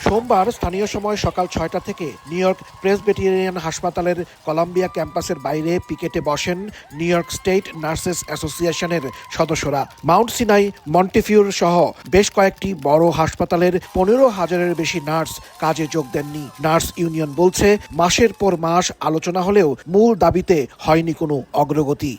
সোমবার স্থানীয় সময় সকাল ৬টা থেকে নিউ ইয়র্ক প্রেসবিটেরিয়ান হাসপাতালের কলাম্বিয়া ক্যাম্পাসের বাইরে পিকেটে বসেন নিউ ইয়র্ক স্টেট নার্সেস অ্যাসোসিয়েশনের সদস্যরা। মাউন্ট সিনাই, মন্টেফিউর সহ বেশ কয়েকটি বড় হাসপাতালের ১৫,০০০-এর বেশি নার্স কাজে যোগ দেননি। নার্স ইউনিয়ন বলছে, মাসের পর মাস আলোচনা হলেও মূল দাবিতে হয়নি কোনো অগ্রগতি।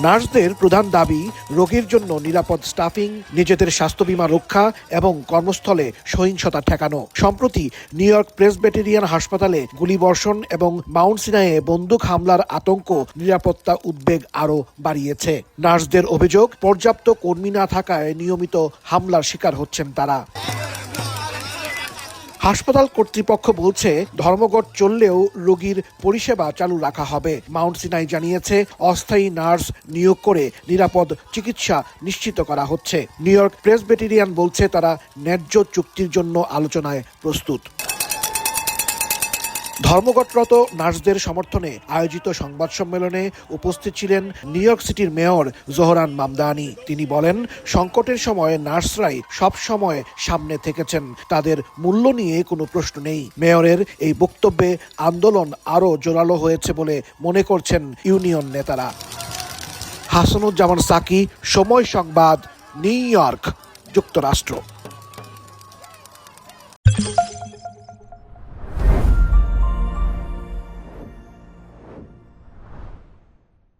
নার্সদের প্রধান দাবি রোগীর জন্য নিরাপদ স্টাফিং, নিজেদের স্বাস্থ্য বীমা রক্ষা এবং কর্মস্থলে সহিংসতা ঠেকানো। সম্প্রতি নিউ ইয়র্ক প্রেসবিটেরিয়ান হাসপাতালে গুলিবর্ষণ এবং মাউন্ট সিনাইয়ে বন্দুক হামলার আতঙ্ক নিরাপত্তা উদ্বেগ আরও বাড়িয়েছে। নার্সদের অভিযোগ, পর্যাপ্ত কর্মী না থাকায় নিয়মিত হামলার শিকার হচ্ছেন তারা। হাসপাতাল কর্তৃপক্ষ বলছে, ধর্মঘট চললেও রোগীর পরিষেবা চালু রাখা হবে। মাউন্ট সিনাই জানিয়েছে, অস্থায়ী নার্স নিয়োগ করে নিরাপদ চিকিৎসা নিশ্চিত করা হচ্ছে। নিউ ইয়র্ক প্রেসবিটেরিয়ান বলছে, তারা ন্যায্য চুক্তির জন্য আলোচনায় প্রস্তুত। ধর্মঘটরত নার্সদের সমর্থনে আয়োজিত সংবাদ সম্মেলনে উপস্থিত ছিলেন নিউ ইয়র্ক সিটির মেয়র জোহরান মামদানি। তিনি বলেন, সংকটের সময় নার্সরাই সব সময় সামনে থেকেছেন, তাদের মূল্য নিয়ে কোনো প্রশ্ন নেই। মেয়রের এই বক্তব্যে আন্দোলন আরও জোরালো হয়েছে বলে মনে করছেন ইউনিয়ন নেতারা। হাসানুজ্জামান সাকি, সময় সংবাদ, নিউ ইয়র্ক, যুক্তরাষ্ট্র।